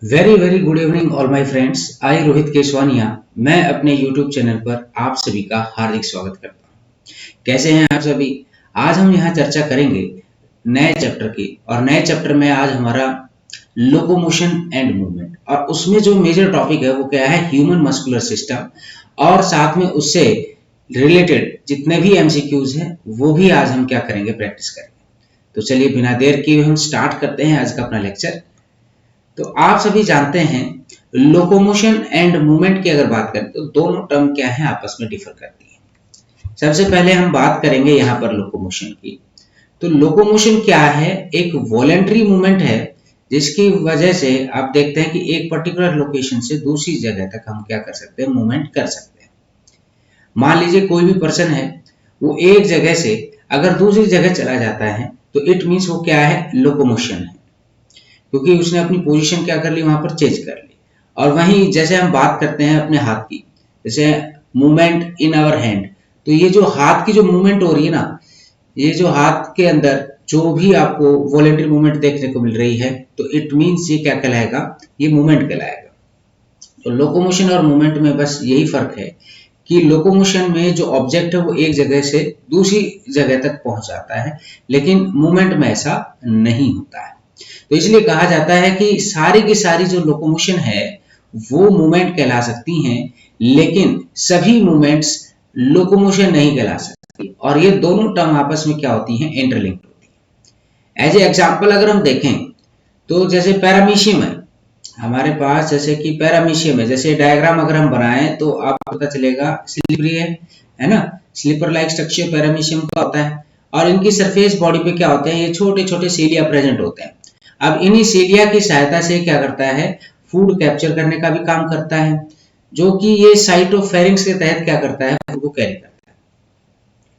Very very good evening all my friends. I Rohit Keshwania मैं अपने YouTube channel पर आप सभी का हार्दिक स्वागत करता हूँ। कैसे हैं आप सभी? आज हम यहाँ चर्चा करेंगे नए चैप्टर की, और नए चैप्टर में आज हमारा लोकोमोशन एंड मूवमेंट, और उसमें जो मेजर टॉपिक है वो क्या है, ह्यूमन मस्कुलर सिस्टम, और साथ में उससे रिलेटेड जितने भी MCQs हैं वो भी आज हम क्या करेंगे, प्रैक्टिस करेंगे। तो चलिए बिना देर किए हम स्टार्ट करते हैं आज का अपना लेक्चर। तो आप सभी जानते हैं लोकोमोशन एंड मूवमेंट की अगर बात करें तो दोनों टर्म क्या है, आपस में डिफर करती है। सबसे पहले हम बात करेंगे यहाँ पर लोकोमोशन की। तो लोकोमोशन क्या है, एक वॉलेंटरी मूवमेंट है जिसकी वजह से आप देखते हैं कि एक पर्टिकुलर लोकेशन से दूसरी जगह तक हम क्या कर सकते हैं, मूवमेंट कर सकते हैं। मान लीजिए कोई भी पर्सन है, वो एक जगह से अगर दूसरी जगह चला जाता है तो इट मीन्स वो क्या है, लोकोमोशन है, क्योंकि उसने अपनी पोजीशन क्या कर ली, वहां पर चेंज कर ली। और वहीं जैसे हम बात करते हैं अपने हाथ की, जैसे मूवमेंट इन आवर हैंड, तो ये जो हाथ की जो मूवमेंट हो रही है ना, ये जो हाथ के अंदर जो भी आपको वॉलेंटरी मूवमेंट देखने को मिल रही है, तो इट मीन्स ये क्या कहलाएगा, ये मूवमेंट कहलाएगा। तो लोकोमोशन और मूवमेंट में बस यही फर्क है कि लोकोमोशन में जो ऑब्जेक्ट है वो एक जगह से दूसरी जगह तक पहुंच जाता है, लेकिन मूवमेंट में ऐसा नहीं होता है। तो इसलिए कहा जाता है कि सारी की सारी जो लोकोमोशन है वो मूवमेंट कहला सकती हैं, लेकिन सभी मूवमेंट्स लोकोमोशन नहीं कहला सकती। और ये दोनों टर्म आपस में क्या होती हैं, इंटरलिंक्ड होती है। एज ए एग्जांपल अगर हम देखें तो जैसे पैरामीशियम है हमारे पास, जैसे कि पैरामीशियम है, जैसे डायग्राम अगर हम बनाएं तो आपको पता चलेगा स्लिपरी है ना, स्लीपर लाइक स्ट्रक्चर पैरामीशियम का होता है। और इनकी सरफेस बॉडी पे क्या होते हैं, ये छोटे छोटे सीलिया प्रेजेंट होते हैं। अब इन्हीं सीलिया की सहायता से क्या करता है, फूड कैप्चर करने का भी काम करता है, जो कि ये साइटोफेरिंक्स के तहत क्या करता है, फूड को कैरी करता है।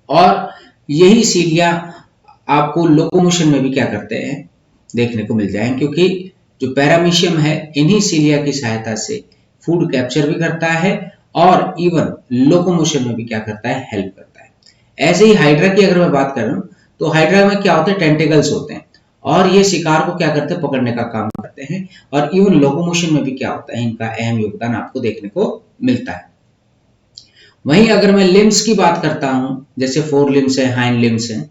और यही सीलिया आपको लोकोमोशन में भी क्या करते हैं, देखने को मिल जाएंगे, क्योंकि जो पैरामीशियम है इन्हीं सीलिया की सहायता से फूड कैप्चर भी करता है और इवन लोकोमोशन में भी क्या करता है, हेल्प करता है। ऐसे ही हाइड्रा की अगर मैं बात कर रहा हूं तो हाइड्रा में क्या होते हैं, टेंटिकल्स होते हैं, और ये शिकार को क्या करते हैं, पकड़ने का काम करते हैं। और इवन लोकोमोशन में भी क्या होता है, इनका अहम योगदान आपको देखने को मिलता है। वहीं अगर मैं लिम्स की बात करता हूं, जैसे फोर लिम्स है, हाइंड लिम्स है,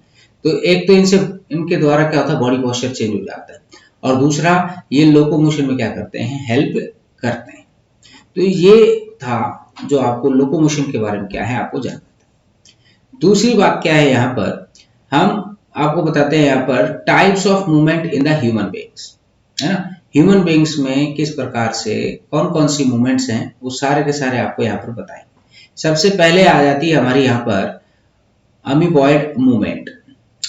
तो एक तो इनसे इनके द्वारा क्या होता है, बॉडी पोस्चर चेंज हो जाता है, और दूसरा ये लोकोमोशन में क्या करते हैं, हेल्प करते हैं। तो ये था जो आपको लोकोमोशन के बारे में क्या है, आपको जानना था। दूसरी बात क्या है, यहाँ पर हम आपको बताते हैं यहाँ पर types of movement in the human beings, है ना। ह्यूमन बीइंग्स में किस प्रकार से कौन कौन सी मूवमेंट्स हैं, वो सारे के सारे आपको यहाँ पर बताएं। सबसे पहले आ जाती है हमारी यहाँ पर अमीबॉयड मूवमेंट।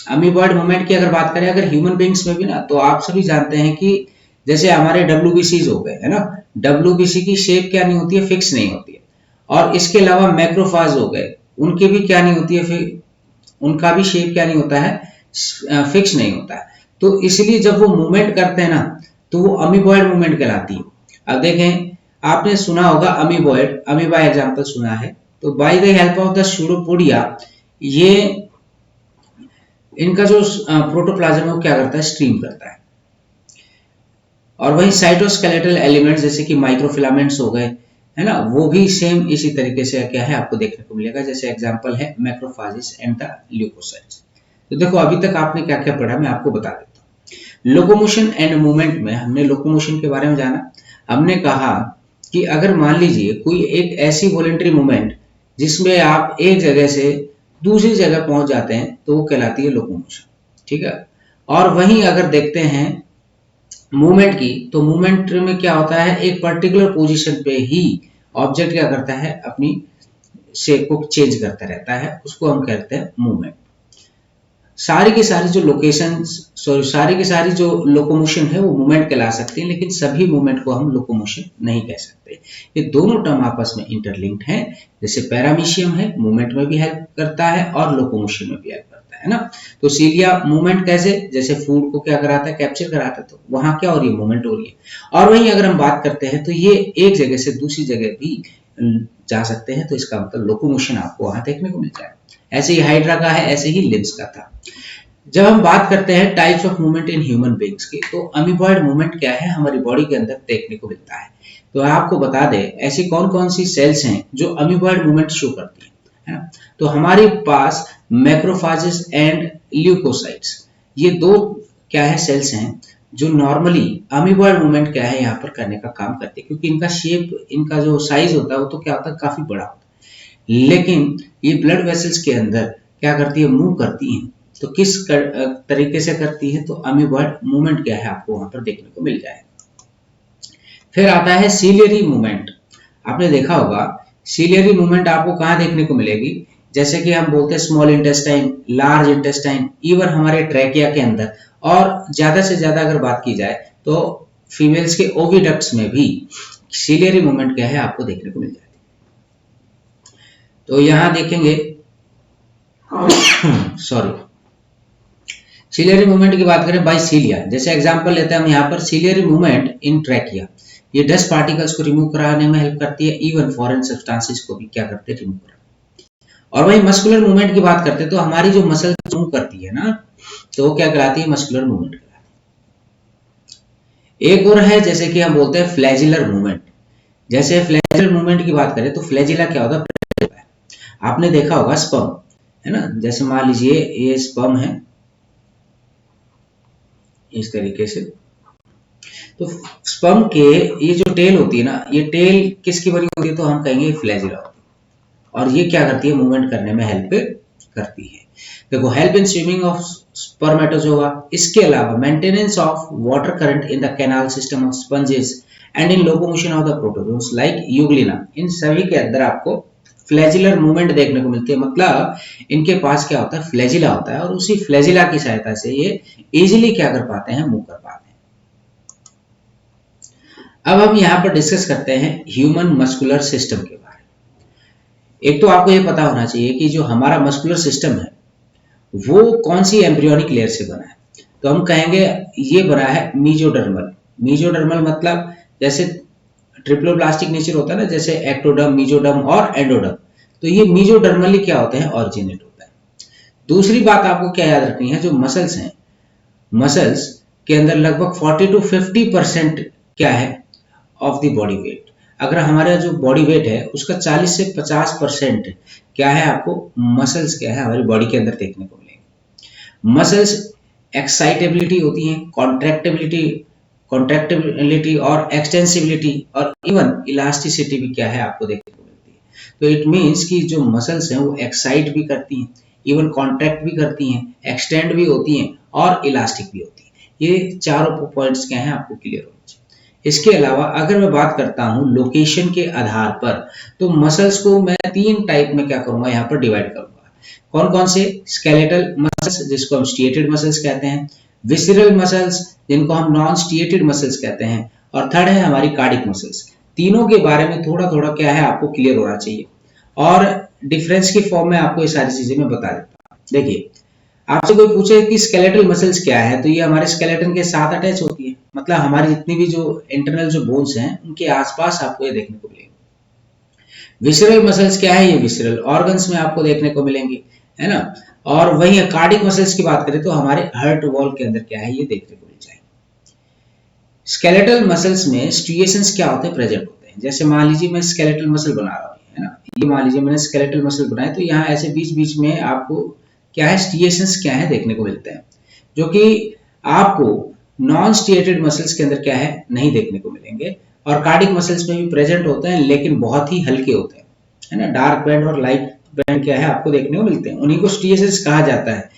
अमीबॉयड मूवमेंट की अगर बात करें अगर ह्यूमन बीइंग्स में भी ना, तो आप सभी जानते हैं कि जैसे हमारे WBCs हो गए, है ना, WBC की शेप क्या नहीं होती है, फिक्स नहीं होती है। और इसके अलावा मैक्रोफाज हो गए, उनकी भी क्या नहीं होती है, फिर उनका भी शेप क्या नहीं होता है, फिक्स नहीं होता है। तो इसलिए जब वो मूवमेंट करते हैं ना, तो वो अमीबॉयड मूवमेंट कहलाती है। अब देखें, आपने सुना होगा अमीबॉयड, अमीबा एग्जांपल सुना है, तो by the help of the pseudopodia, ये इनका जो प्रोटोप्लाज्म है वो क्या करता है, स्ट्रीम करता है। और वही साइटोस्केलेटल एलिमेंट्स जैसे कि माइक्रोफिलामेंट्स हो गए, है ना, वो भी सेम इसी तरीके से क्या है, आपको देखने को मिलेगा। जैसे एग्जांपल है मैक्रोफाजेस एंड द ल्यूकोसाइट्स। तो देखो अभी तक आपने क्या क्या पढ़ा, मैं आपको बता देता हूँ। लोकोमोशन एंड मूवमेंट में हमने लोकोमोशन के बारे में जाना। हमने कहा कि अगर मान लीजिए कोई एक ऐसी वॉलेंटरी मूवमेंट जिसमें आप एक जगह से दूसरी जगह पहुंच जाते हैं, तो वो कहलाती है लोकोमोशन, ठीक है। और वहीं अगर देखते हैं मूवमेंट की, तो मूवमेंट में क्या होता है, एक पर्टिकुलर पोजीशन पे ही ऑब्जेक्ट क्या करता है, अपनी शेप को चेंज करता रहता है, उसको हम कहते हैं मूवमेंट। सारी की सारी जो लोकेशन, सॉरी, सारी की सारी जो लोकोमोशन है वो मूवमेंट कहला सकती है, लेकिन सभी मूवमेंट को हम लोकोमोशन नहीं कह सकते। ये दोनों टर्म आपस में इंटरलिंक्ड हैं। जैसे पैरामीशियम है, मूवमेंट में भी हेल्प करता है और लोकोमोशन में भी हेल्प करता है ना। तो सीलिया मूवमेंट कैसे, जैसे फूड को क्या कराता है, कैप्चर कराता है, तो वहां क्या हो रही है, मूवमेंट हो रही है। और वहीं अगर हम बात करते हैं तो ये एक जगह से दूसरी जगह भी जा सकते हैं, तो इसका मतलब लोकोमोशन आपको वहां देखने को मिल जाएगा। ऐसे ही हाइड्रा का है, ऐसे ही लिम्स का था। जब हम बात करते हैं types of movement in human beings की, तो अमीबॉइड मूवमेंट क्या है हमारी बॉडी के अंदर देखने को मिलता है। तो आपको बता दें ऐसी कौन कौन सी सेल्स हैं जो अमीबॉइड मूवमेंट शो करती है ना। तो हमारे पास मैक्रोफाजेस एंड ल्यूकोसाइट्स, ये दो क्या है सेल्स हैं जो नॉर्मली अमीबॉइड मूवमेंट क्या है यहाँ पर करने का काम करते हैं, क्योंकि इनका शेप, इनका जो साइज होता है वो तो क्या होता है काफी बड़ा होता है, लेकिन ये ब्लड वेसल्स के अंदर क्या करती है, मूव करती हैं। तो किस तरीके से करती है, तो अमीबॉइड मूवमेंट क्या है आपको वहां पर देखने को मिल जाएगा। फिर आता है सीलियरी मूवमेंट। आपने देखा होगा सीलियरी मूवमेंट आपको कहाँ देखने को मिलेगी, जैसे कि हम बोलते हैं small intestine, large intestine, even हमारे ट्रैकिया के अंदर, और ज्यादा से ज्यादा अगर बात की जाए तो फीमेल्स के ओविडक्ट्स में भी सीलियरी मूवमेंट क्या है आपको देखने को मिल जाती है। तो यहां देखेंगे सॉरी, सीलियरी मूवमेंट की बात करें बाय सीलिया, जैसे एग्जांपल लेते हैं हम यहाँ पर सीलियरी मूवमेंट इन ट्रैकिया, ये डस्ट पार्टिकल्स को रिमूव कराने में हेल्प करती है, इवन फॉरेन सब्सटेंसेस को भी क्या करते हैं, रिमूव कराते। और वही मस्कुलर मूवमेंट की बात करते हैं तो हमारी जो मसल मूव करती है ना, तो वो क्या कहलाती है, मस्कुलर मूवमेंट कहलाती है। एक और है जैसे कि हम बोलते हैं फ्लैजिलर मूवमेंट। जैसे फ्लैजिलर मूवमेंट की बात करें तो फ्लैजिला क्या होता है, आपने देखा होगा स्पर्म है ना, जैसे मान लीजिए ये स्पर्म है इस तरीके से, तो स्पर्म के ये जो टेल होती है ना, ये टेल किसकी बनी होती है, तो हम कहेंगे फ्लैजिला होती है, और ये क्या करती है, मूवमेंट करने में हेल्प करती है। देखो help in swimming of spermatozoa, इसके अलावा maintenance of water current in the canal system of sponges and in locomotion of the protozoans like euglena, इन सभी के अंदर आपको फ्लैजिलर मूवमेंट देखने को मिलती है। मतलब इनके पास क्या होता है, फ्लैजिला होता है, और उसी फ्लैजिला की सहायता से ये इजीली क्या कर पाते हैं, मूव कर पाते हैं। अब हम यहाँ पर डिस्कस करते हैं ह्यूमन मस्कुलर सिस्टम के बारे में। एक तो आपको ये पता होना चाहिए कि जो हमारा मस्कुलर सिस्टम है वो कौन सी एम्ब्रियोनिक लेयर से बना है, तो हम कहेंगे ये बना है मीजोडर्मल। मीजोडर्मल मतलब जैसे ट्रिप्लोब्लास्टिक नेचर होता है ना, जैसे एक्टोडर्म, मीजोडर्म और एंडोडर्म, तो ये मीजोडर्मली क्या होते हैं, ऑरिजिनेट होता है। दूसरी बात आपको क्या याद रखनी है, जो मसल्स हैं, मसल्स के अंदर लगभग 40 to 50% क्या है ऑफ द बॉडी वेट, अगर हमारा जो बॉडी वेट है उसका 40 से 50% क्या है आपको मसल्स क्या है हमारी बॉडी के अंदर देखने को मिलेंगे। मसल्स एक्साइटेबिलिटी होती हैं, कॉन्ट्रैक्टिबिलिटी और एक्सटेंसिबिलिटी और इवन इलास्टिसिटी भी क्या है आपको देखने को मिलती है। तो इट मीन्स कि जो मसल्स हैं वो एक्साइट भी करती हैं, इवन कॉन्ट्रैक्ट भी करती हैं, एक्सटेंड भी होती हैं और इलास्टिक भी होती हैं। ये चारों पॉइंट्स क्या हैं आपको क्लियर होने चाहिए। इसके अलावा अगर मैं बात करता हूं लोकेशन के आधार पर, तो मसल्स को मैं 3 टाइप में क्या करूंगा, यहाँ पर डिवाइड करूंगा। कौन कौन से, स्केलेटल मसल्स जिसको हम स्ट्रिएटेड मसल्स कहते हैं, विसरल मसल्स जिनको हम नॉन स्ट्रिएटेड मसल्स कहते हैं, और थर्ड है हमारी कार्डिक मसल्स। तीनों के बारे में थोड़ा थोड़ा क्या है आपको क्लियर होना चाहिए, और डिफरेंस के फॉर्म में आपको ये सारी चीजें मैं बता देता हूँ। देखिए आपसे कोई पूछे कि स्केलेटल मसल्स क्या है, तो ये हमारे स्केलेटन के साथ अटैच होती है, मतलब हमारी जितनी भी जो इंटरनल जो बोन्स हैं उनके आसपास आपको ये देखने को मिलेंगे। विसरल मसल्स क्या है, ये विसरल ऑर्गन्स में आपको देखने को मिलेंगे, है ना। और वही कार्डिक मसल्स की बात करें तो हमारे हार्ट वॉल के अंदर क्या है ये देखने को मिल जाएंगे। स्केलेटल मसल्स में स्ट्रिएशंस क्या होते हैं, प्रेजेंट होते हैं। जैसे मान लीजिए मैं स्केलेटल मसल बना रहा हूँ, है ना, ये मान लीजिए मैंने स्केलेटल मसल बनाया, तो यहाँ ऐसे बीच बीच में आपको क्या है, स्ट्रिएशंस क्या है देखने को मिलते हैं, जो कि आपको नॉन स्ट्रिएटेड मसल्स के अंदर क्या है नहीं देखने को मिलेंगे। और कार्डिक मसल्स में भी प्रेजेंट होते हैं, लेकिन बहुत ही हल्के होते हैं, है ना। डार्क बैंड और लाइट बैंड क्या है आपको देखने को मिलते हैं, उन्हीं को स्ट्रिएशंस कहा जाता है।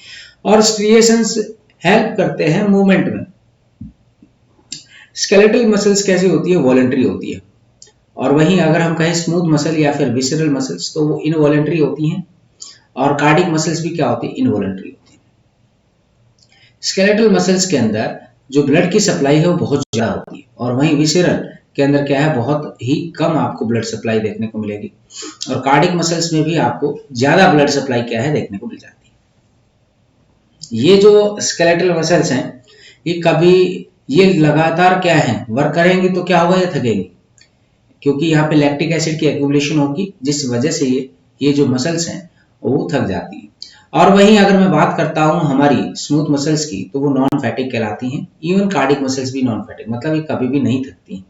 और स्ट्रिएशंस हेल्प करते हैं मूवमेंट में। स्केलेटल मसल्स कैसी होती है, वॉलंटरी होती है, और वहीं अगर हम कहें स्मूथ मसल या फिर विसरल मसल्स तो वो इनवॉलंटरी होती हैं, और कार्डिक मसल्स भी क्या होती है, इनवॉलंटरी होती है। स्केलेटल मसल्स के अंदर जो ब्लड की सप्लाई है वो बहुत ज्यादा होती है, और वहीं विसरल के अंदर क्या है बहुत ही कम आपको ब्लड सप्लाई देखने को मिलेगी, और कार्डिक मसल्स में भी आपको ज्यादा ब्लड सप्लाई क्या है देखने को मिल जाती है। ये जो स्केलेटल मसल्स हैं ये कभी ये लगातार क्या है वर्क करेंगी तो क्या होगा, ये थकेंगी, क्योंकि यहाँ पे लैक्टिक एसिड की एक्यूमुलेशन होगी, जिस वजह से ये जो मसल्स हैं वो थक जाती है। और वहीं अगर मैं बात करता हूं हमारी स्मूथ मसल्स की, तो वो नॉन फैटिक कहलाती हैं। इवन कार्डिक मसल्स भी नॉन फैटिक, मतलब ये कभी भी नहीं थकती।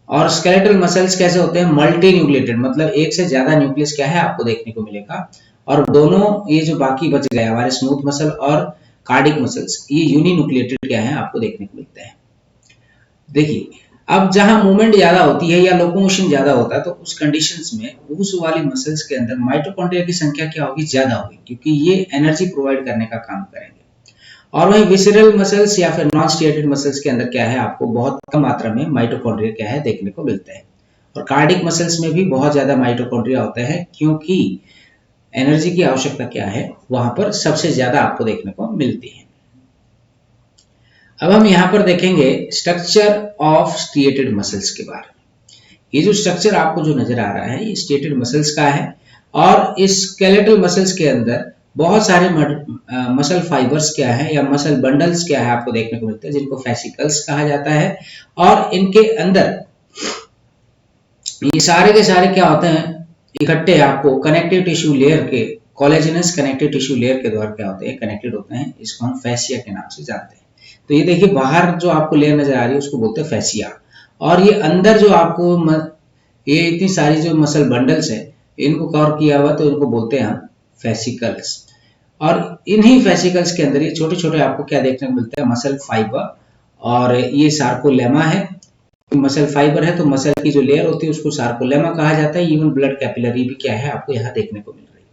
और स्केलेटल मसल्स कैसे होते हैं? मल्टी न्यूक्लिएटेड, मतलब एक से ज्यादा न्यूक्लियस क्या है आपको देखने को मिलेगा। और दोनों ये जो बाकी बच गए हमारे स्मूथ मसल और कार्डिक मसल्स, ये यूनी न्यूक्लिएटेड क्या है आपको देखने को मिलते हैं। देखिए, अब जहां मूवमेंट ज्यादा होती है या लोकोमोशन ज्यादा होता है, तो उस कंडीशंस में उस वाली मसल्स के अंदर माइटोकॉन्ड्रिया की संख्या क्या होगी? ज्यादा होगी, क्योंकि ये एनर्जी प्रोवाइड करने का काम करेंगे। और वहीं विसरल मसल्स या फिर नॉन स्टिएटेड मसल्स के अंदर क्या है आपको बहुत कम मात्रा में माइटोकॉन्ड्रिया क्या है देखने को मिलते हैं। और कार्डिक मसल्स में भी बहुत ज्यादा माइटोकॉन्ड्रिया होते हैं, क्योंकि एनर्जी की आवश्यकता क्या है वहां पर सबसे ज्यादा आपको देखने को मिलती है। अब हम यहाँ पर देखेंगे स्ट्रक्चर ऑफ स्टिएटेड मसल्स के बारे में। ये जो स्ट्रक्चर आपको जो नजर आ रहा है, ये स्टिएटेड मसल्स का है। और इस स्केलेटल मसल्स के अंदर बहुत सारे मसल फाइबर्स क्या है या मसल बंडल्स क्या है आपको देखने को मिलते हैं, जिनको फेसिकल्स कहा जाता है। और इनके अंदर ये सारे के सारे क्या होते हैं इकट्ठे, आपको कनेक्टिव टिश्यू लेयर के, कोलेजनस कनेक्टिव टिश्यू लेयर के द्वारा क्या होते हैं कनेक्टेड होते हैं। इसको हम फैसिया के नाम से जानते हैं। तो ये देखिए, बाहर जो आपको लेयर नजर आ रही है उसको बोलते हैं फैसिया। और ये अंदर जो आपको ये इतनी सारी जो मसल बंडल्स है इनको कवर किया हुआ, तो इनको बोलते हैं हम फेसिकल्स। और इन्हीं फेसिकल्स के अंदर ये छोटे छोटे आपको क्या देखने को मिलते हैं? Muscle fibre. और ये सार्कोलेमा है। मसल फाइबर है तो मसल की जो लेयर होती है उसको सार्कोलेमा कहा जाता है। इवन ब्लड कैपिलरी भी क्या है आपको यहाँ देखने को मिल रही है।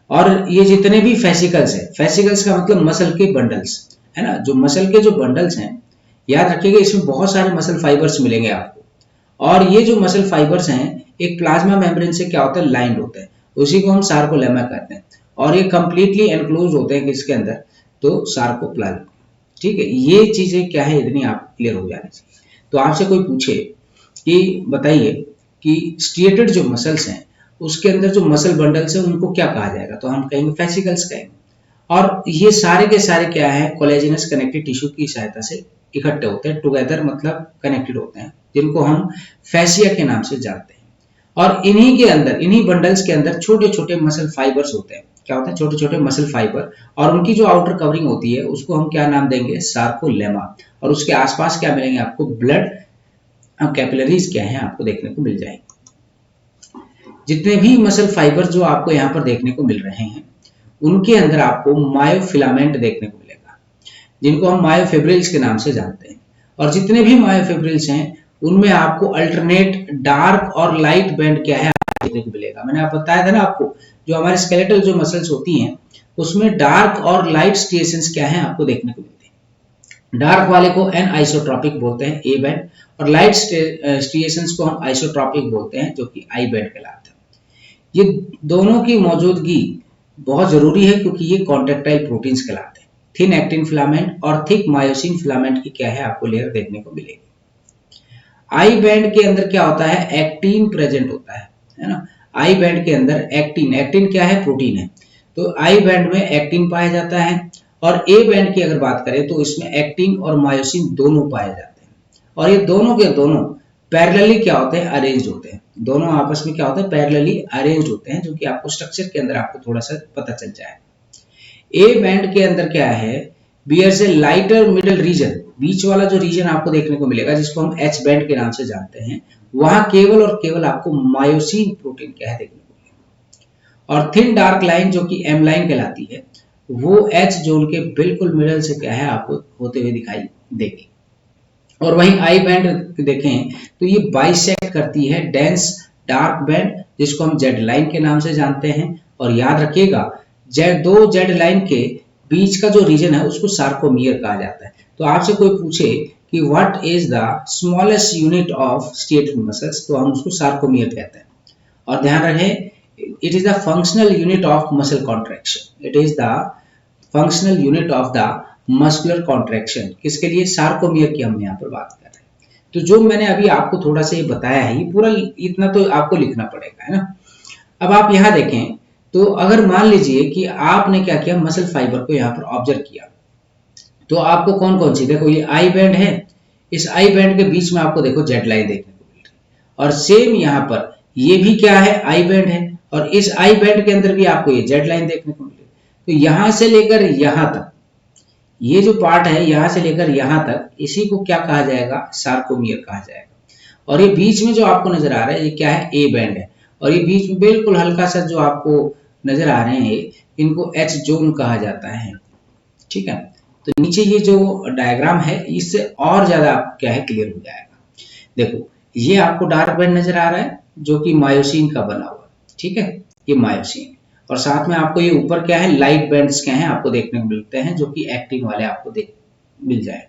और ये जितने भी फेसिकल्स है, फेसिकल्स का मतलब मसल के बंडल्स है ना। जो मसल के जो बंडल्स हैं, याद रखिएगा इसमें बहुत सारे मसल फाइबर्स मिलेंगे आपको। और ये जो मसल फाइबर्स हैं एक प्लाज्मा मेम्ब्रेन से क्या होता है लाइंड होते हैं, उसी को हम सार्कोलेमा कहते हैं। और ये कंप्लीटली एनक्लोज होते हैं किसके अंदर? तो सार्कोप्लाज्म। ठीक है, ये चीजें क्या है इतनी आप क्लियर हो जानी चाहिए। तो आपसे कोई पूछे कि बताइए कि स्टिएटेड जो मसल्स हैं उसके अंदर जो मसल बंडल्स हैं उनको क्या कहा जाएगा? तो हम कहेंगे फेसिकल्स कहेंगे। और ये सारे के सारे क्या है कोलेजनस कनेक्टिव टिश्यू की सहायता से इकट्ठे होते हैं, टुगेदर मतलब कनेक्टेड होते हैं, जिनको हम फैसिया के नाम से जानते हैं। और इन्हीं के अंदर, इन्हीं बंडल्स के अंदर छोटे छोटे मसल फाइबर्स होते हैं। क्या होता है? छोटे छोटे मसल फाइबर। और उनकी जो आउटर कवरिंग होती है उसको हम क्या नाम देंगे? सार्कोलेमा। और उसके आसपास क्या मिलेंगे आपको? ब्लड कैपिलरीज क्या है आपको देखने को मिल जाएंगे। जितने भी मसल फाइबर जो आपको यहाँ पर देखने को मिल रहे हैं उनके अंदर आपको मायोफिलामेंट देखने को मिलेगा, जिनको हम मायोफिब्रिल्स के नाम से जानते हैं। और जितने भी मायोफिब्रिल्स हैं उनमें आपको अल्टरनेट डार्क और लाइट बैंड क्या है देखने को मिलेगा। मैंने आप बताया था ना आपको, जो हमारे स्केलेटल जो मसल्स होती हैं उसमें डार्क और लाइट स्ट्रिएशंस क्या है आपको देखने को मिलते हैं। डार्क वाले को एन आइसोट्रॉपिक बोलते हैं, ए बैंड। और लाइट स्ट्रिएशंस को हम आइसोट्रॉपिक बोलते हैं, जो कि आई बैंड कहलाता है। ये दोनों की मौजूदगी बहुत जरूरी है, क्योंकि ये कॉन्ट्रैक्टाइल प्रोटीन्स कहलाते हैं। थिन एक्टिन फिलामेंट और थिक मायोसिन फिलामेंट की क्या है आपको लेयर देखने को मिलेगी। आई बैंड के अंदर क्या होता है? एक्टिन प्रेजेंट होता है ना। आई बैंड के अंदर एक्टिन, एक्टिन क्या है? प्रोटीन है। तो आई बैंड में एक्टिन पाया जाता है। और ए बैंड की अगर बात करें तो इसमें एक्टिन और मायोसिन दोनों पाए जाते हैं। और ये दोनों के दोनों पैरेलली क्या होते हैं? अरेंज होते हैं। दोनों आपस में क्या होता है? पैरेलली अरेंज होते हैं, जो कि आपको स्ट्रक्चर के अंदर आपको थोड़ा सा पता चल जाए। ए बैंड के अंदर क्या है? बियर्स ए लाइटर मिडल रीजन, बीच वाला जो रीजन आपको देखने को मिलेगा जिसको हम एच बैंड के नाम से जानते हैं, वहां केवल और केवल आपको मायोसिन प्रोटीन क्या है देखने को मिलेगा। और थिन डार्क लाइन जो कि एम लाइन कहलाती है, वो एच जोन के बिल्कुल मिडल से क्या है आपको होते हुए दिखाई देगी। और वहीं आई बैंड देखें तो ये बाइसेक्ट करती है डेंस डार्क बैंड, जिसको हम जेड लाइन के नाम से जानते हैं। और याद रखिएगा, दो जेड लाइन के बीच का जो रीजन है उसको सार्कोमियर कहा जाता है। तो आपसे कोई पूछे कि what is the smallest unit of striated muscles, तो हम उसको सार्कोमियर कहते हैं। और ध्यान रखें, it is the functional unit of muscle contraction. It is the functional unit of the muscular contraction. किसके लिए? सार्कोमियर की हम यहाँ पर बात कर रहे हैं। तो जो मैंने अभी आपको थोड़ा सा ये बताया है, ये पूरा इतना तो आपको लिखना पड़ेगा, है ना। अब आप यहाँ देखें तो अगर मान लीजिए कि आपने क्या किया, मसल फाइबर को यहाँ पर ऑब्जर्व किया, तो आपको कौन कौन सी, देखो ये आई बैंड है, इस आई बैंड के बीच में आपको देखो जेड लाइन देखने को मिल रही है। और सेम यहाँ पर ये भी क्या है? आई बैंड है। और इस आई बैंड के अंदर भी आपको ये जेड लाइन देखने को मिलेगी। तो यहां से लेकर यहां तक ये जो पार्ट है, यहां से लेकर यहां तक, इसी को क्या कहा जाएगा, सार्कोमियर कहा जाएगा। और ये बीच में जो आपको नजर आ रहा है, ये क्या है, ए बैंड है। और ये बीच में बिल्कुल हल्का सा जो आपको नजर आ रहे हैं, इनको एच जोन कहा जाता है। ठीक है, तो नीचे ये जो डायग्राम है, इससे और ज्यादा क्या है, क्लियर हो जाएगा। देखो, ये आपको डार्क बैंड नजर आ रहा है जो कि मायोसिन का बना हुआ है। ठीक है, ये मायोसिन, और साथ में आपको ये ऊपर क्या है, लाइट बैंड्स क्या है आपको देखने को मिलते हैं, जो कि एक्टिन वाले आपको मिल जाए।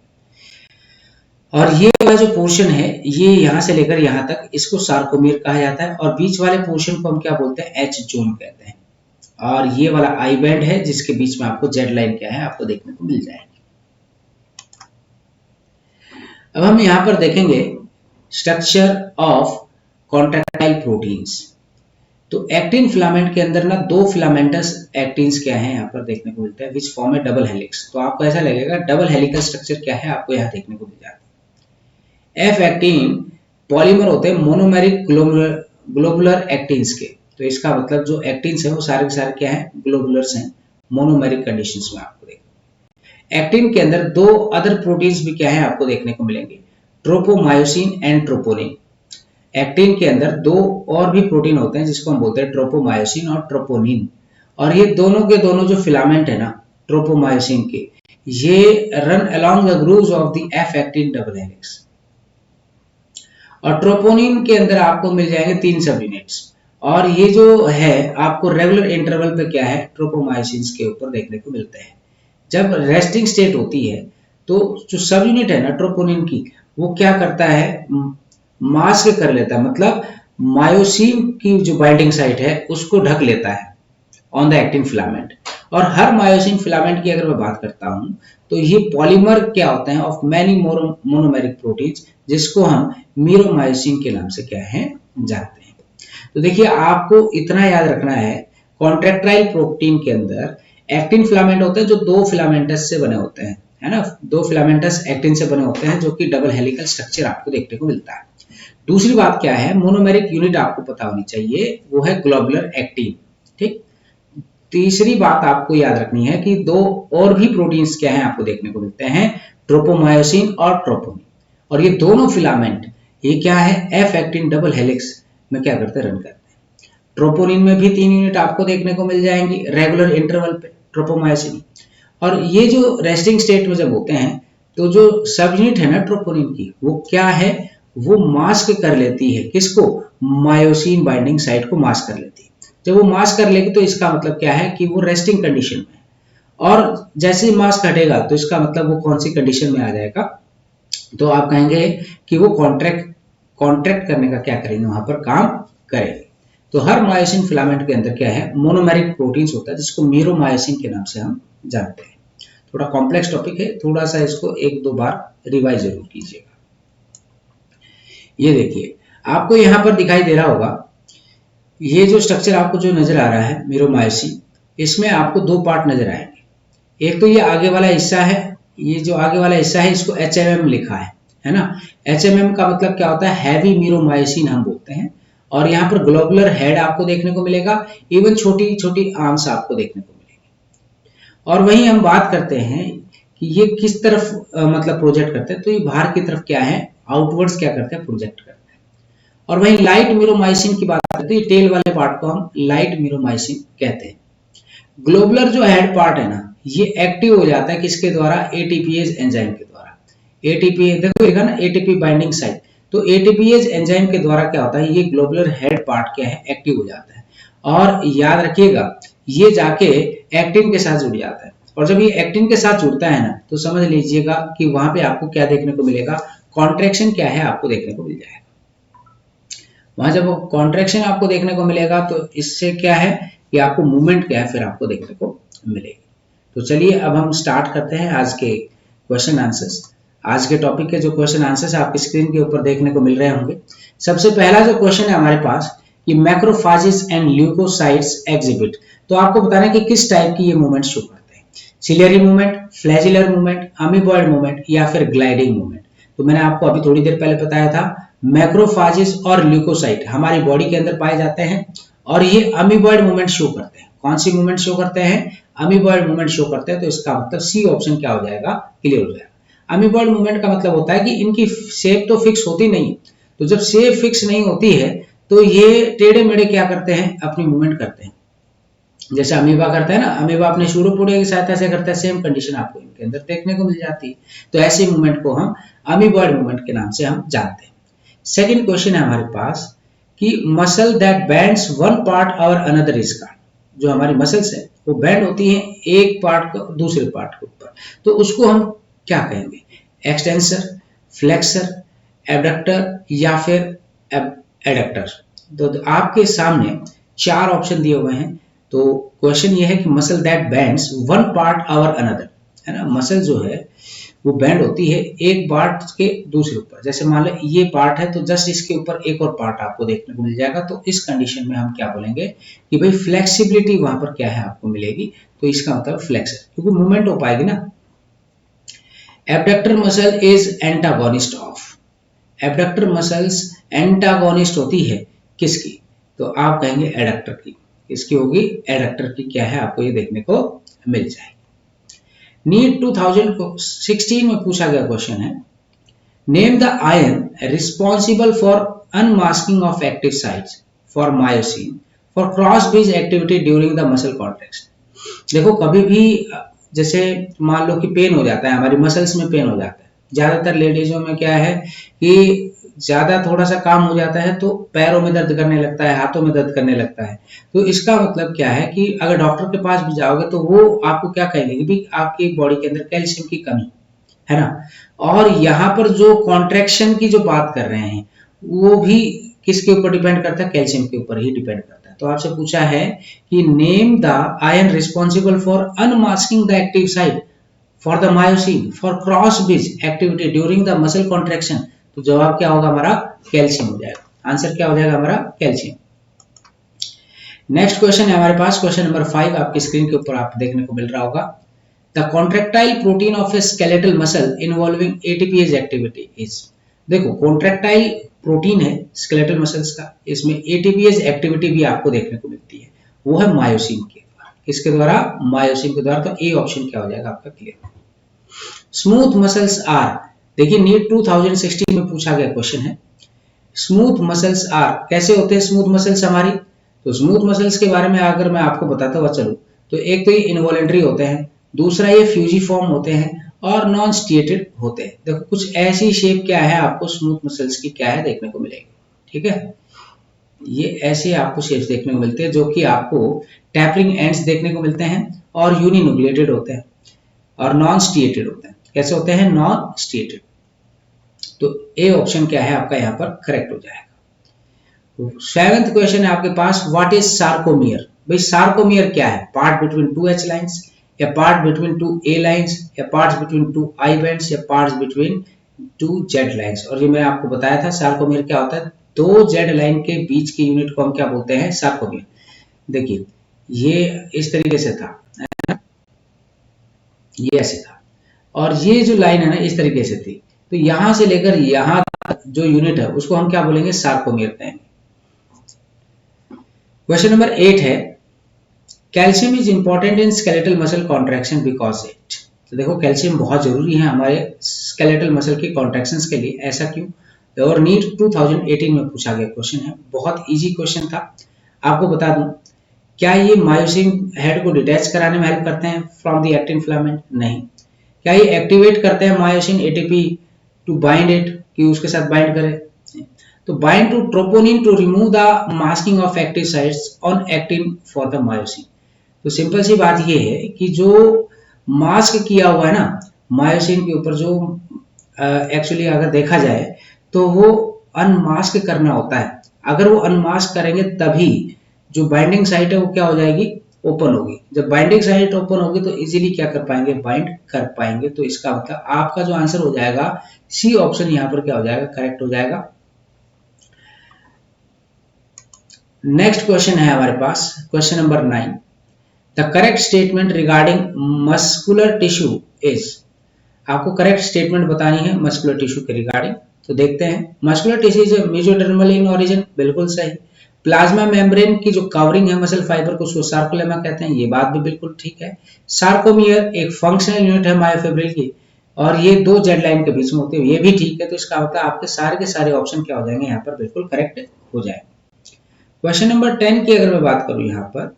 और ये वाला जो पोर्शन है, ये यहां से लेकर यहां तक, इसको सार्कोमियर कहा जाता है। और बीच वाले पोर्शन को हम क्या बोलते हैं, एच जोन कहते हैं। और ये वाला आई बैंड है जिसके बीच में आपको जेड लाइन क्या है आपको देखने को मिल जाएगी। अब हम यहां पर देखेंगे स्ट्रक्चर ऑफ कॉन्ट्रैक्टाइल प्रोटीन्स। तो एक्टिन फिलामेंट के अंदर ना दो फिलामेंटस एक्टिन्स क्या है यहाँ पर देखने को मिलता है, which form A double helix. तो आपको ऐसा लगेगा डबल हेलिकल स्ट्रक्चर क्या है आपको यहाँ देखने को मिल जाता है। एफ एक्टिन पॉलीमर होते हैं मोनोमेरिक ग्लोबुलर एक्टिन्स के। तो इसका मतलब जो एक्टिन्स है वो सारे के सारे क्या है, ग्लोबुलर्स हैं, मोनोमेरिक कंडीशंस में आपको देखो। एक्टिन के अंदर दो अदर प्रोटीन्स भी क्या है आपको देखने को मिलेंगे, ट्रोपोमायोसिन एंड ट्रोपोनिन। एक्टिन के अंदर दो और भी प्रोटीन होते हैं जिसको हम बोलते हैं ट्रोपोमायोसिन और ट्रोपोनिन। और ये दोनों के दोनों जो फिलामेंट है ना ट्रोपोमायोसिन के, ये run along the grooves of the F actin double helix. और ट्रोपोनिन के अंदर आपको मिल जाएंगे 3 सब यूनिट्स। और ये जो है आपको रेगुलर इंटरवल पे क्या है, ट्रोपोमायोसिन के ऊपर देखने को मिलते हैं। जब रेस्टिंग स्टेट होती है तो जो सब यूनिट है ना ट्रोपोनिन की, वो क्या करता है, मास्क कर लेता है, मतलब मायोसिन की जो बाइंडिंग साइट है उसको ढक लेता है ऑन द एक्टिन फिलामेंट। और हर मायोसिन फिलामेंट की अगर मैं बात करता हूं तो ये पॉलीमर क्या होता है ऑफ मैनी मोनोमेरिक प्रोटीन्स, जिसको हम मीरोमायोसिन के नाम से क्या है जानते हैं। तो देखिए, आपको इतना याद रखना है, कॉन्ट्रैक्टाइल प्रोटीन के अंदर एक्टिन फिलामेंट होते हैं जो दो फिलामेंटस से बने होते हैं, है ना, दो फिलामेंटस एक्टिन से बने होते हैं, जो कि डबल हेलिकल स्ट्रक्चर आपको देखने को मिलता है। दूसरी बात क्या है, मोनोमेरिक यूनिट आपको पता होनी चाहिए, वो है ग्लोबुलर एक्टिन। ठीक, तीसरी बात आपको याद रखनी है कि दो और भी प्रोटीन्स क्या है आपको देखने को मिलते हैं, ट्रोपोमायोसिन और ट्रोपोनिन। और ये दोनों फिलामेंट ये क्या है, एफ एक्टिन डबल हेलिक्स में क्या करते हैं, रन करते हैं। ट्रोपोनिन में भी 3 यूनिट आपको देखने को मिल जाएंगी रेगुलर इंटरवल पे, ट्रोपोमायोसिन। और ये जो रेस्टिंग स्टेट में जब होते हैं तो जो सब यूनिट है ना ट्रोपोनिन की, वो क्या है, वो मास्क कर लेती है, किसको, मायोसिन बाइंडिंग साइट को मास्क कर लेती है। जब वो मास्क कर लेगी तो इसका मतलब क्या है कि वो रेस्टिंग कंडीशन में है। और जैसे ही मास्क हटेगा तो इसका मतलब वो कौन सी कंडीशन में आ जाएगा, तो आप कहेंगे कि वो कॉन्ट्रैक्ट करने का क्या करेंगे, वहां पर काम करेंगे। तो हर मायोसिन फिलामेंट के अंदर क्या है, मोनोमेरिक प्रोटीन्स होता है, जिसको मीरोमायोसिन के नाम से हम जानते हैं। थोड़ा कॉम्प्लेक्स टॉपिक है, थोड़ा सा इसको 1-2 बार रिवाइज जरूर कीजिएगा। ये देखिए, आपको यहां पर दिखाई दे रहा होगा, ये जो स्ट्रक्चर आपको जो नजर आ रहा है मीरोमायोसिन, इसमें आपको 2 पार्ट नजर आएंगे। एक तो ये आगे वाला हिस्सा है, ये जो आगे वाला हिस्सा है इसको HMM लिखा है ना। HMM का मतलब क्या होता है, हैवी मीरोमायोसिन हम बोलते हैं। और यहाँ पर ग्लोबुलर हेड आपको देखने को मिलेगा, इवन छोटी छोटी आर्म्स आपको देखने को मिलेगी। और वहीं हम बात करते हैं कि ये किस तरफ मतलब प्रोजेक्ट करते हैं, तो ये बाहर की तरफ क्या है, आउटवर्ड्स क्या करते हैं, प्रोजेक्ट करते हैं। और वहीं लाइट मीरोमायोसिन की बात करते हैं, टेल वाले पार्ट को हम लाइट मीरोमायोसिन कहते हैं। ग्लोबुलर जो हेड पार्ट है ना, ये एक्टिव हो जाता है किसके द्वारा, एटीपीएज एंजाइम के द्वारा। एटीपी देखो लिखा ना, एटीपी बाइंडिंग साइट। तो एटीपीएज एंजाइम के द्वारा क्या होता है, ये ग्लोबुलर हेड पार्ट क्या है, एक्टिव हो जाता है। और याद रखिएगा, ये जाके एक्टिन के साथ जुड़ जाता है। और जब ये एक्टिन के साथ जुड़ता है ना, तो समझ लीजिएगा कि वहां पे आपको क्या देखने को मिलेगा, कॉन्ट्रैक्शन क्या है आपको देखने को मिल जाएगा। वहां जब कॉन्ट्रैक्शन आपको देखने को मिलेगा तो इससे क्या है कि आपको मूवमेंट क्या है फिर आपको देखने को मिलेगी। तो चलिए अब हम स्टार्ट करते हैं आज के क्वेश्चन आंसर्स। आज के टॉपिक के जो क्वेश्चन आंसर्स आपकी स्क्रीन के ऊपर देखने को मिल रहे होंगे। सबसे पहला जो क्वेश्चन है हमारे पास कि मैक्रोफाजेस एंड ल्यूकोसाइट्स एग्जिबिट, तो आपको बताना है कि किस टाइप की ये मूवमेंट शो करते हैं, ciliary movement, flagellar movement, amoeboid movement या फिर ग्लाइडिंग मूवमेंट। तो मैंने आपको अभी थोड़ी देर पहले बताया था, मैक्रोफाजेस और ल्यूकोसाइट हमारी बॉडी के अंदर पाए जाते हैं और ये अमीबॉइड मूवमेंट शो करते हैं। कौन सी मूवमेंट शो करते हैं? अमीबॉइड मूवमेंट शो करते हैं। तो इसका मतलब सी ऑप्शन क्या हो जाएगा? क्लियर हो जाएगा। अमीबॉइड मूवमेंट का मतलब होता है कि इनकी शेप तो फिक्स होती नहीं, तो जब शेप फिक्स नहीं होती है तो ये टेढ़े मेढ़े क्या करते हैं? अपनी मूवमेंट करते हैं। जैसे अमीबा करता है ना, अमीबा अपने शुरूपुड़े की सहायता से करता है, सेम कंडीशन आपको इनके अंदर देखने को मिल जाती है। तो ऐसी मूवमेंट को हम अमीबॉइड मूवमेंट के नाम से हम जानते हैं। सेकंड क्वेश्चन है हमारे पास कि muscle that bends one part और अनदर इज कॉल्ड। जो हमारी मसल्स है वो बेंड होती है एक पार्ट को दूसरे पार्ट के ऊपर, तो उसको हम क्या कहेंगे? एक्सटेंसर, फ्लेक्सर, एबडक्टर या फिर एडक्टर। तो आपके सामने चार ऑप्शन दिए हुए हैं। तो क्वेश्चन ये है कि muscle that bends one part और अनदर, है ना, मसल जो है वो बेंड होती है एक पार्ट के दूसरे ऊपर। जैसे मान लो ये पार्ट है तो जस्ट इसके ऊपर एक और पार्ट आपको देखने को मिल जाएगा। तो इस कंडीशन में हम क्या बोलेंगे कि भाई फ्लेक्सिबिलिटी वहां पर क्या है आपको मिलेगी। तो इसका मतलब फ्लेक्सर, क्योंकि मूवमेंट हो पाएगी ना। Abductor muscle is antagonist of. Abductor muscles antagonist होती है किसकी? तो आप कहेंगे एडक्टर की। किसकी होगी? एडक्टर की। क्या है आपको ये देखने को मिल जाएगी। नीट 2016 में पूछा गया क्वेश्चन है, name the ion responsible for unmasking of active sites for myosin for cross bridge activity during the muscle contraction. देखो कभी भी जैसे मान लो कि पेन हो जाता है, हमारी मसल्स में पेन हो जाता है। ज्यादातर लेडीजों में क्या है कि ज्यादा थोड़ा सा काम हो जाता है तो पैरों में दर्द करने लगता है, हाथों में दर्द करने लगता है। तो इसका मतलब क्या है कि अगर डॉक्टर के पास भी जाओगे तो वो आपको क्या कहेंगे कि भाई आपकी बॉडी के अंदर कैल्शियम की कमी है ना। और यहाँ पर जो कॉन्ट्रैक्शन की जो बात कर रहे हैं वो भी किसके ऊपर डिपेंड करता है? कैल्शियम के ऊपर ही डिपेंड करता है। तो आपसे पूछा है कि name the ion responsible for unmasking the active site for the myosin for cross bridge activity during the muscle contraction. तो जवाब क्या होगा हमारा? कैल्शियम हो जाएगा। आंसर क्या हो जाएगा हमारा? कैल्शियम। नेक्स्ट क्वेश्चन है हमारे पास, क्वेश्चन नंबर 5 आपकी स्क्रीन के ऊपर आप देखने को मिल रहा होगा। The contractile protein of A skeletal muscle involving ATPase activity is. देखो कॉन्ट्रैक्टाइल प्रोटीन है स्केलेटल मसल्स का, इसमें एटीपीएज एक्टिविटी भी आपको देखने को मिलती है, वो है मायोसिन के द्वारा। किसके द्वारा? मायोसिन के द्वारा। तो ए ऑप्शन क्या हो जाएगा आपका? क्लियर। स्मूथ मसल्स आर, देखिए नीट 2016 में पूछा गया क्वेश्चन है, स्मूथ मसल्स आर कैसे होते हैं स्मूथ मसल्स हमारी? तो स्मूथ मसल्स के बारे में अगर मैं आपको बताता हुआ चलूं तो एक तो ये इनवॉलेंट्री होते हैं, दूसरा ये फ्यूजिफॉर्म होते हैं और नॉन स्ट्रिएटेड होते हैं। देखो कुछ ऐसी शेप क्या है आपको स्मूथ मसल्स की क्या है देखने को मिलेगी। ठीक है, ये ऐसे आपको शेप्स देखने को मिलते हैं जो कि आपको टैपरिंग एंड्स देखने को मिलते हैं और यूनिन्यूक्लिएटेड होते हैं और नॉन स्ट्रिएटेड होते हैं। कैसे होते हैं? Non striated. तो ए ऑप्शन क्या है आपका यहाँ पर करेक्ट हो जाएगा। तो 7th क्वेश्चन है आपके पास, व्हाट इज सार्कोमियर? भाई सार्कोमियर क्या है? Part between two H lines या पार्ट बिटवीन टू ए लाइंस या parts between two I bands या parts between two Z lines. और ये मैं आपको बताया था सार्कोमियर क्या होता है, दो जेड लाइन के बीच की यूनिट को हम क्या बोलते हैं? सार्कोमियर। देखिए ये इस तरीके से था, ये ऐसे था, और ये जो लाइन है ना इस तरीके से थी। तो यहां से लेकर यहां तक जो यूनिट है उसको हम क्या बोलेंगे? सार्कोमियर कहेंगे। क्वेश्चन नंबर 8 है, calcium is important in skeletal muscle contraction because it. तो देखो कैल्शियम बहुत जरूरी है हमारे स्केलेटल मसल की कॉन्ट्रैक्शंस के लिए, ऐसा क्यों? और नीट 2018 में पूछा गया क्वेश्चन है, बहुत इजी क्वेश्चन था। आपको बता दूं, क्या ये मायोसिन हेड को डिटैच कराने में हेल्प करते हैं फ्रॉम द एक्टिन फिलामेंट? नहीं। क्या ये एक्टिवेट करते हैं myosin ATP to bind it, कि उसके साथ बाइंड करे? तो bind to troponin to remove the masking of active sites on actin for the myosin. तो सिंपल सी बात ये है कि जो मास्क किया हुआ है ना मायोसिन के ऊपर, जो एक्चुअली अगर देखा जाए तो वो अनमास्क करना होता है। अगर वो अनमास्क करेंगे तभी जो बाइंडिंग साइट है वो क्या हो जाएगी? ओपन होगी। जब बाइंडिंग साइट ओपन होगी तो इजीली क्या कर पाएंगे? बाइंड कर पाएंगे। तो इसका मतलब आपका जो आंसर हो जाएगा सी ऑप्शन यहाँ पर क्या हो जाएगा? करेक्ट हो जाएगा। नेक्स्ट क्वेश्चन है हमारे पास, question number 9, the correct statement regarding muscular tissue is. आपको करेक्ट स्टेटमेंट बतानी है मस्कुलर टिश्यू के रिगार्डिंग। तो देखते हैं, muscular tissue is mesodermal in origin, बिल्कुल सही। प्लाज्मा मेम्ब्रेन की जो कवरिंग है मसल फाइबर को, उसको सार्कोलेमा कहते हैं, ये बात भी बिल्कुल ठीक है। सार्कोमियर एक फंक्शनल यूनिट है मायोफिब्रिल की, और ये 2 जेड लाइन के बीच में होती है, ये भी ठीक है। तो इसका मतलब आपके सारे के सारे ऑप्शन क्या हो जाएंगे यहाँ पर, बिल्कुल करेक्ट हो जाएंगे। क्वेश्चन नंबर 10 की अगर मैं बात करूं यहाँ पर,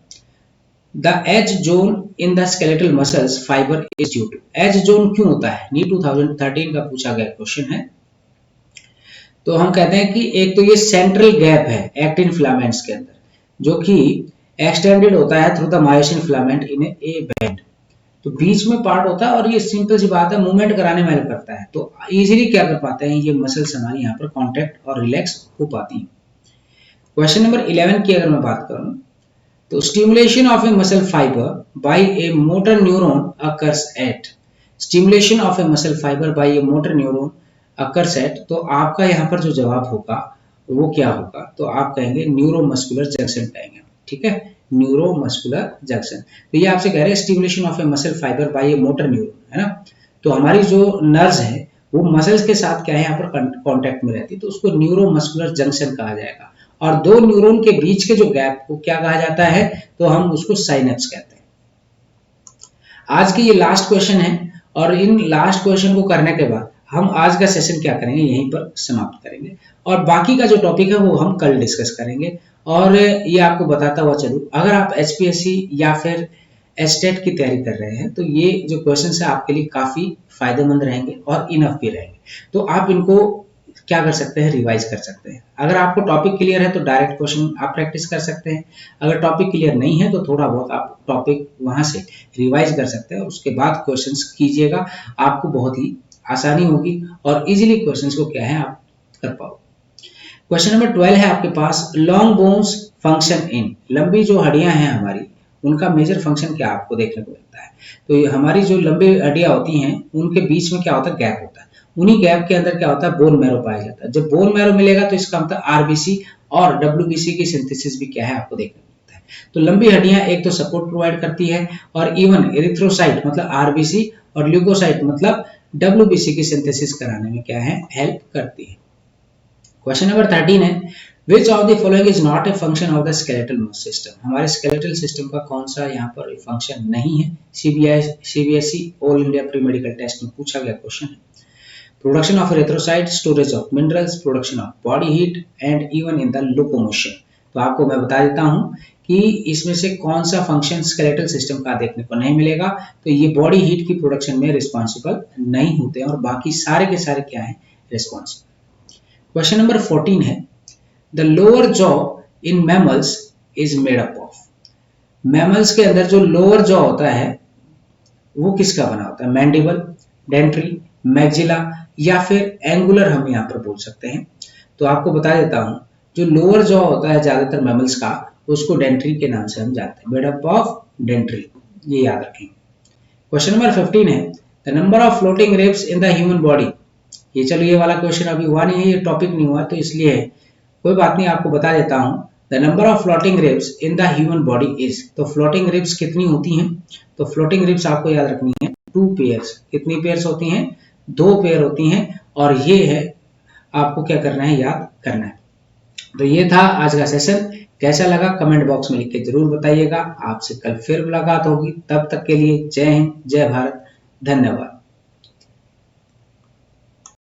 the H zone in the skeletal muscles fibre is due to. H zone क्यों होता है, नी 2013 का पूछा गया क्वेश्चन है। तो हम कहते हैं कि एक तो ये सेंट्रल गैप है एक्टिन फिलामेंट्स के अंदर, जो कि एक्सटेंडेड होता है through the myosin filament in A band. तो बीच में पार्ट होता है, और ये सिंपल सी बात है, मूवमेंट कराने में हेल्प करता है। तो इजीली क्या कर पाते हैं ये मसल्स हमारी यहाँ पर कॉन्ट्रैक्ट और रिलैक्स हो पाती हैं। क्वेश्चन नंबर 11 की अगर मैं बात करूं, तो stimulation of a muscle fibre by a motor neuron occurs at. Stimulation of a muscle fibre by a motor neuron occurs at, तो आपका यहाँ पर जो जवाब होगा वो क्या होगा, तो आप कहेंगे न्यूरोमस्कुलर जंक्शन कहेंगे, ठीक है, न्यूरोमस्कुलर जंक्शन। तो ये आपसे कह रहे हैं stimulation of a muscle fibre by a motor neuron, है ना। तो हमारी जो नर्व्स है वो मसल्स के साथ क्या है यहाँ पर कांटेक्ट में रहती है, तो उसको न्यूरोमस्कुलर जंक्शन कहा जाएगा। और 2 न्यूरॉन के बीच के जो गैप को क्या कहा जाता है, तो हम उसको साइनेप्स कहते हैं। आज की ये लास्ट क्वेश्चन है, और इन लास्ट क्वेश्चन को करने के बाद हम आज का सेशन क्या करेंगे, यहीं पर समाप्त करेंगे, और बाकी का जो टॉपिक है वो हम कल डिस्कस करेंगे। और ये आपको बताता हुआ चलूं, अगर आप एचपीएससी या फिर एस्टेट की तैयारी कर रहे हैं, तो ये जो क्वेश्चन है आपके लिए काफी फायदेमंद रहेंगे और इनफ भी रहेंगे। तो आप इनको क्या कर सकते हैं, रिवाइज कर सकते हैं। अगर आपको टॉपिक क्लियर है तो डायरेक्ट क्वेश्चन आप प्रैक्टिस कर सकते हैं। अगर टॉपिक क्लियर नहीं है तो थोड़ा बहुत आप टॉपिक वहां से रिवाइज कर सकते हैं, और उसके बाद क्वेश्चंस कीजिएगा। आपको बहुत ही आसानी होगी और इजीली क्वेश्चंस को क्या है आप कर पाओ। क्वेश्चन नंबर 12 है आपके पास, लॉन्ग बोन्स फंक्शन इन। लंबी जो हड्डियां हैं हमारी, उनका मेजर फंक्शन क्या आपको देखने को मिलता है। तो ये हमारी जो लंबी हड्डियां होती हैं उनके बीच में क्या होता है, गैप होता है। उन्हीं गैप के अंदर क्या होता है, बोन मैरो पाया जाता है। जब बोन मैरो मिलेगा तो इसका मतलब आरबीसी और डब्ल्यूबीसी की सिंथेसिस भी क्या है आपको देखने को मिलता है। तो लंबी हड्डियां एक तो सपोर्ट प्रोवाइड करती है, और इवन एरिथ्रोसाइट मतलब आरबीसी और ल्यूकोसाइट मतलब डब्ल्यूबीसी की सिंथेसिस कराने में क्या है, हेल्प करती है। क्वेश्चन नंबर 13 है, which of the following is not a function of the skeletal system. हमारे स्केलेटल सिस्टम का कौन सा यहाँ पर फंक्शन नहीं है। CBSE all India pre medical test में पूछा गया क्वेश्चन है। Production of erythrocyte, storage of minerals, production of body heat and even in the locomotion. तो आपको मैं बता देता हूं कि इसमें से कौन सा फंक्शन स्केलेटल सिस्टम का देखने को नहीं मिलेगा। तो ये बॉडी हीट की प्रोडक्शन में रिस्पॉन्सिबल नहीं होते हैं, और बाकी सारे के सारे क्या है, रिस्पॉन्सिबल। क्वेश्चन नंबर 14 है, the lower jaw in mammals is made up of. Mammals के अंदर जो लोअर जॉ होता है वो किसका बना होता है, मैंडिबल, डेंट्री, मैक्सिला या फिर एंगुलर, हम यहाँ पर बोल सकते हैं। तो आपको बता देता हूं, जो लोअर जॉ होता है ज्यादातर मैमल्स का, उसको डेंट्री के नाम से हम जानते हैं, मेड अप ऑफ डेंट्री, ये याद रखेंगे। क्वेश्चन नंबर 15 है, the number of floating ribs in the human body. ये चलो ये वाला क्वेश्चन अभी हुआ नहीं है, ये टॉपिक नहीं हुआ, तो इसलिए कोई बात नहीं, आपको बता देता हूं। The number of floating ribs in the human body is. तो फ्लोटिंग रिब्स कितनी होती हैं, तो फ्लोटिंग रिब्स आपको याद रखनी है 2 पेयर्स। कितनी पेयर्स होती हैं, 2 पेयर होती हैं, और ये है आपको क्या करना है, याद करना है। तो ये था आज का सेशन, कैसा लगा कमेंट बॉक्स में लिख के जरूर बताइएगा। आपसे कल फिर मुलाकात होगी, तब तक के लिए जय हिंद, जय भारत, धन्यवाद।